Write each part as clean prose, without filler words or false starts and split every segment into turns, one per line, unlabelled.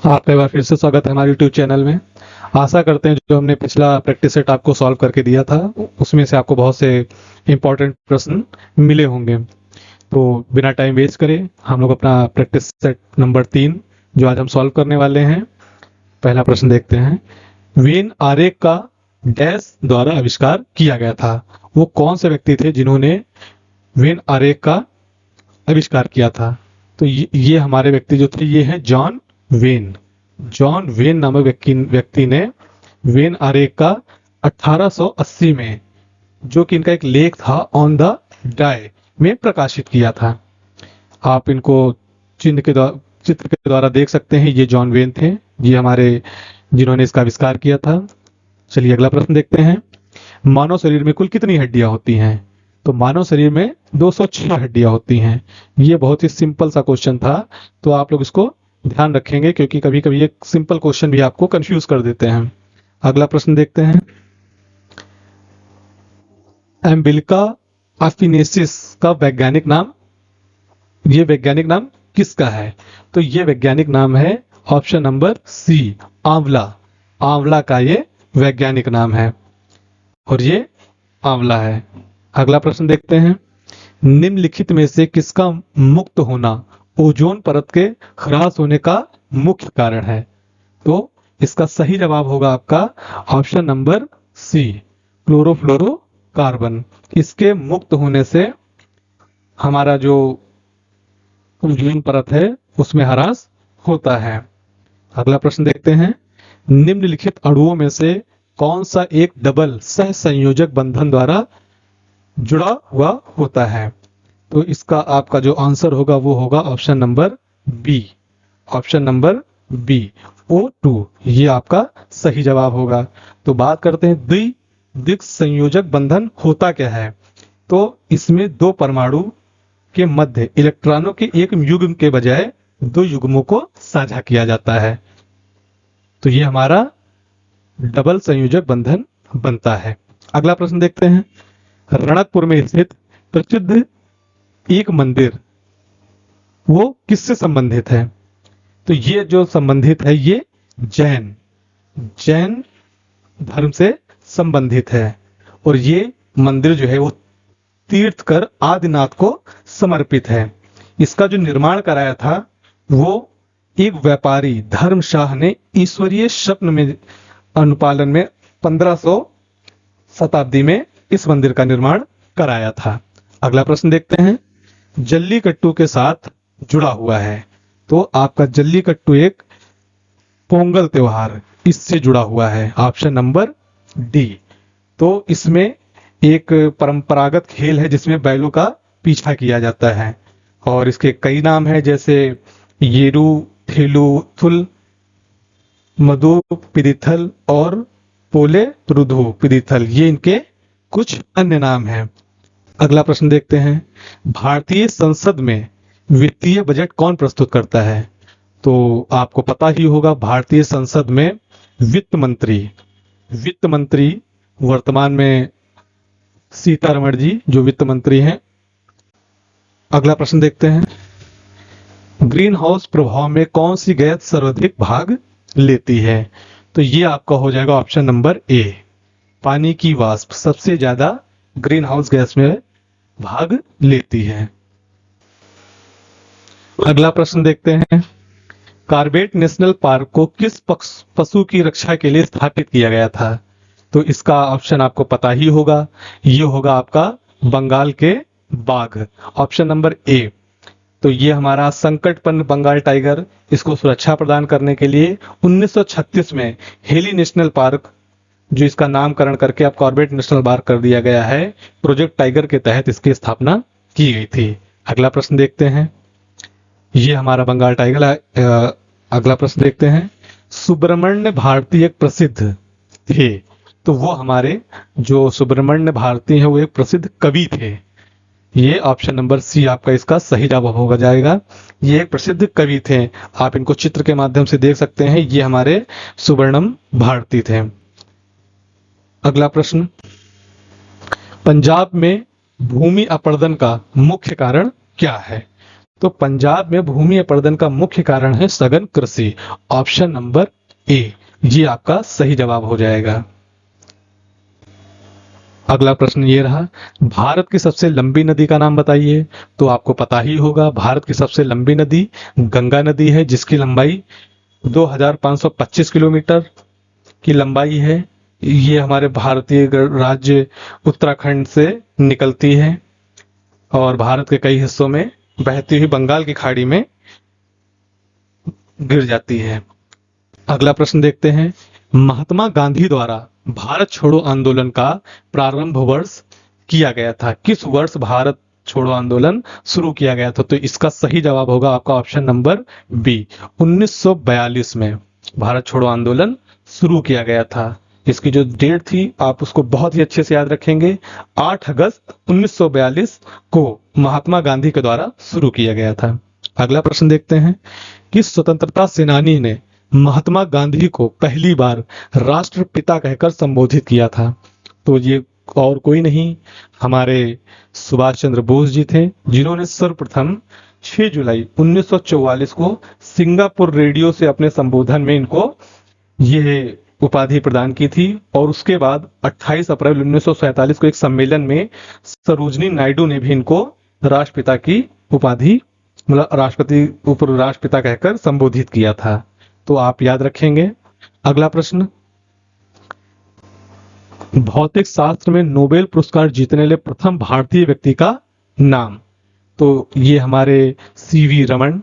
आपका एक बार फिर से स्वागत है हमारे यूट्यूब चैनल में। आशा करते हैं जो हमने पिछला प्रैक्टिस सेट आपको सॉल्व करके दिया था उसमें से आपको बहुत से इम्पोर्टेंट प्रश्न मिले होंगे। तो बिना टाइम वेस्ट करे हम लोग अपना प्रैक्टिस सेट नंबर 3 जो आज हम सॉल्व करने वाले हैं, पहला प्रश्न देखते हैं। वेन आरेख का डैश द्वारा आविष्कार किया गया था। वो कौन से व्यक्ति थे जिन्होंने वेन आरेख का आविष्कार किया था? तो ये हमारे व्यक्ति जो थे ये हैं जॉन वेन। जॉन वेन नामक व्यक्ति ने वेन आरेख का 1880 में, जो कि इनका एक लेख था ऑन द डाई, में प्रकाशित किया था। आप इनको चित्र के द्वारा देख सकते हैं। ये जॉन वेन थे, ये हमारे जिन्होंने इसका आविष्कार किया था। चलिए अगला प्रश्न देखते हैं। मानव शरीर में कुल कितनी हड्डियां होती हैं? तो मानव शरीर में 206 हड्डियां होती हैं। ये बहुत ही सिंपल सा क्वेश्चन था, तो आप लोग इसको ध्यान रखेंगे क्योंकि कभी कभी ये सिंपल क्वेश्चन भी आपको कंफ्यूज कर देते हैं। अगला प्रश्न देखते हैं। एम्बिलिका अफिनेसिस का वैज्ञानिक नाम, ये वैज्ञानिक नाम किसका है? तो ये वैज्ञानिक नाम है ऑप्शन नंबर सी, आंवला। आंवला का ये वैज्ञानिक नाम है और ये आंवला है। अगला प्रश्न देखते हैं। निम्नलिखित में से किसका मुक्त होना ओजोन परत के ह्रास होने का मुख्य कारण है? तो इसका सही जवाब होगा आपका ऑप्शन नंबर सी, क्लोरोफ्लोरोकार्बन। इसके मुक्त होने से हमारा जो ओजोन परत है उसमें ह्रास होता है। अगला प्रश्न देखते हैं। निम्नलिखित अणुओं में से कौन सा एक डबल सह संयोजक बंधन द्वारा जुड़ा हुआ होता है? तो इसका आपका जो आंसर होगा वो होगा option number B. Option number B, O2, ये आपका सही जवाब होगा। तो बात करते हैं द्विदिक संयोजक बंधन होता क्या है? तो इसमें दो परमाणु के मध्य इलेक्ट्रॉनों के एक युग्म के बजाय दो युग्मों को साझा किया जाता है, तो ये हमारा डबल संयोजक बंधन बनता है। अगला प्रश्न देखते हैं। रणकपुर में स्थित प्रसिद्ध एक मंदिर वो किससे संबंधित है? तो ये जो संबंधित है ये जैन धर्म से संबंधित है और ये मंदिर जो है वो तीर्थकर आदिनाथ को समर्पित है। इसका जो निर्माण कराया था वो एक व्यापारी धर्मशाह ने ईश्वरीय स्वप्न में अनुपालन में 1500 शताब्दी में इस मंदिर का निर्माण कराया था। अगला प्रश्न देखते हैं। जल्लीकट्टू के साथ जुड़ा हुआ है, तो आपका जल्लीकट्टू एक पोंगल त्योहार इससे जुड़ा हुआ है, ऑप्शन नंबर डी। तो इसमें एक परंपरागत खेल है जिसमें बैलों का पीछा किया जाता है और इसके कई नाम हैं, जैसे येरू, थेलू, थुल, मधु पिदिथल और पोले रुधु पिदिथल, ये इनके कुछ अन्य नाम हैं। अगला प्रश्न देखते हैं। भारतीय संसद में वित्तीय बजट कौन प्रस्तुत करता है? तो आपको पता ही होगा, भारतीय संसद में वित्त मंत्री वर्तमान में सीतारमण जी जो वित्त मंत्री हैं। अगला प्रश्न देखते हैं। ग्रीन हाउस प्रभाव में कौन सी गैस सर्वाधिक भाग लेती है? तो ये आपका हो जाएगा ऑप्शन नंबर ए, पानी की वाष्प सबसे ज्यादा ग्रीन हाउस गैस में भाग लेती है। अगला प्रश्न देखते हैं। कॉर्बेट नेशनल पार्क को किस पशु की रक्षा के लिए स्थापित किया गया था? तो इसका ऑप्शन आपको पता ही होगा, ये होगा आपका बंगाल के बाघ, ऑप्शन नंबर ए। तो ये हमारा संकटपन्न बंगाल टाइगर, इसको सुरक्षा प्रदान करने के लिए 1936 में हेली नेशनल पार्क, जो इसका नामकरण करके अब कॉर्बेट नेशनल पार्क कर दिया गया है, प्रोजेक्ट टाइगर के तहत इसकी स्थापना की गई थी। अगला प्रश्न देखते हैं। ये हमारा बंगाल टाइगर। अगला प्रश्न देखते हैं। सुब्रमण्य भारती एक प्रसिद्ध थे, तो वो हमारे जो सुब्रमण्य भारती हैं वो एक प्रसिद्ध कवि थे। ये ऑप्शन नंबर सी आपका इसका सही जवाब होगा जाएगा। ये एक प्रसिद्ध कवि थे, आप इनको चित्र के माध्यम से देख सकते हैं, ये हमारे सुब्रमण्यम भारती थे। अगला प्रश्न। पंजाब में भूमि अपरदन का मुख्य कारण क्या है? तो पंजाब में भूमि अपरदन का मुख्य कारण है सघन कृषि। ऑप्शन नंबर ए, ये आपका सही जवाब हो जाएगा। अगला प्रश्न ये रहा, भारत की सबसे लंबी नदी का नाम बताइए। तो आपको पता ही होगा, भारत की सबसे लंबी नदी गंगा नदी है, जिसकी लंबाई 2525 किलोमीटर की लंबाई है। ये हमारे भारतीय राज्य उत्तराखंड से निकलती है और भारत के कई हिस्सों में बहती हुई बंगाल की खाड़ी में गिर जाती है। अगला प्रश्न देखते हैं, महात्मा गांधी द्वारा भारत छोड़ो आंदोलन का प्रारंभ वर्ष किया गया था। किस वर्ष भारत छोड़ो आंदोलन शुरू किया गया था? तो इसका सही जवाब होगा आपका ऑप्शन नंबर बी, 1942 में भारत छोड़ो आंदोलन शुरू किया गया था। इसकी जो डेट थी आप उसको बहुत ही अच्छे से याद रखेंगे, 8 अगस्त 1942 को महात्मा गांधी के द्वारा शुरू किया गया था। अगला प्रश्न देखते हैं, किस स्वतंत्रता सेनानी ने महात्मा गांधी को पहली बार राष्ट्रपिता कहकर संबोधित किया था? तो ये और कोई नहीं, हमारे सुभाष चंद्र बोस जी थे, जिन्होंने सर्वप्रथम 6 जुलाई 1944 को सिंगापुर रेडियो से अपने संबोधन में इनको ये उपाधि प्रदान की थी। और उसके बाद 28 अप्रैल 1947 को एक सम्मेलन में सरोजनी नायडू ने भी इनको राष्ट्रपिता की उपाधि, मतलब राष्ट्रपति उप राष्ट्रपिता कहकर संबोधित किया था। तो आप याद रखेंगे। अगला प्रश्न, भौतिक शास्त्र में नोबेल पुरस्कार जीतने वाले प्रथम भारतीय व्यक्ति का नाम। तो ये हमारे सीवी रमन,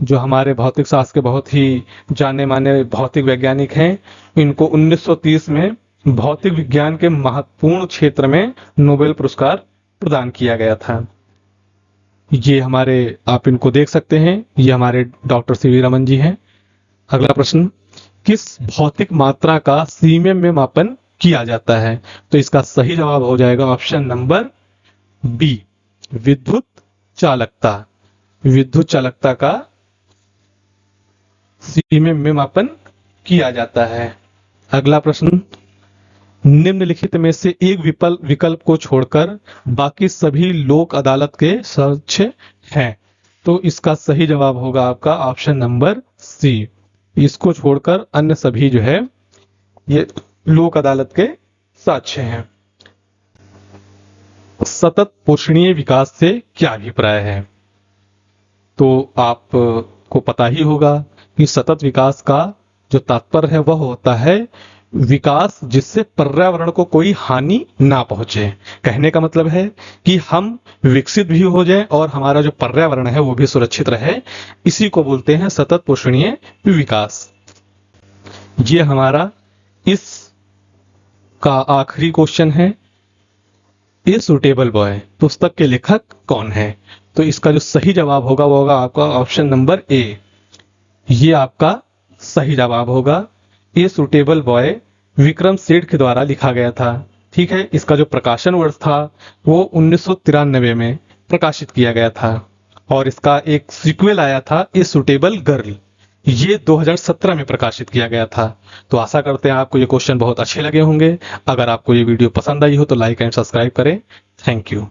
जो हमारे भौतिक शास्त्र के बहुत ही जाने माने भौतिक वैज्ञानिक हैं। इनको 1930 में भौतिक विज्ञान के महत्वपूर्ण क्षेत्र में नोबेल पुरस्कार प्रदान किया गया था। ये हमारे, आप इनको देख सकते हैं, ये हमारे डॉक्टर सीवी रमन जी हैं। अगला प्रश्न, किस भौतिक मात्रा का सीएम में मापन किया जाता है? तो इसका सही जवाब हो जाएगा ऑप्शन नंबर बी, विद्युत चालकता। विद्युत चालकता का सीएम में मापन किया जाता है। अगला प्रश्न, निम्नलिखित में से एक विकल्प को छोड़कर बाकी सभी लोक अदालत के सदस्य हैं। तो इसका सही जवाब होगा आपका ऑप्शन नंबर सी, इसको छोड़कर अन्य सभी जो है ये लोक अदालत के साक्ष्य हैं। सतत पोषणीय विकास से क्या अभिप्राय है? तो आपको पता ही होगा कि सतत विकास का जो तात्पर्य है वह होता है विकास जिससे पर्यावरण को कोई हानि ना पहुंचे। कहने का मतलब है कि हम विकसित भी हो जाएं और हमारा जो पर्यावरण है वो भी सुरक्षित रहे। इसी को बोलते हैं सतत पोषणीय विकास। ये हमारा इस का आखिरी क्वेश्चन है, ए सुटेबल बॉय पुस्तक के लेखक कौन है? तो इसका जो सही जवाब होगा वो होगा आपका ऑप्शन नंबर ए, ये आपका सही जवाब होगा। A suitable boy Vikram Seth के द्वारा लिखा गया था। ठीक है, इसका जो प्रकाशन वर्ष था वो 1993 में प्रकाशित किया गया था और इसका एक सीक्वल आया था ए सुटेबल गर्ल, ये 2017 में प्रकाशित किया गया था। तो आशा करते हैं आपको ये क्वेश्चन बहुत अच्छे लगे होंगे। अगर आपको ये वीडियो पसंद आई हो तो लाइक एंड सब्सक्राइब करें। Thank you.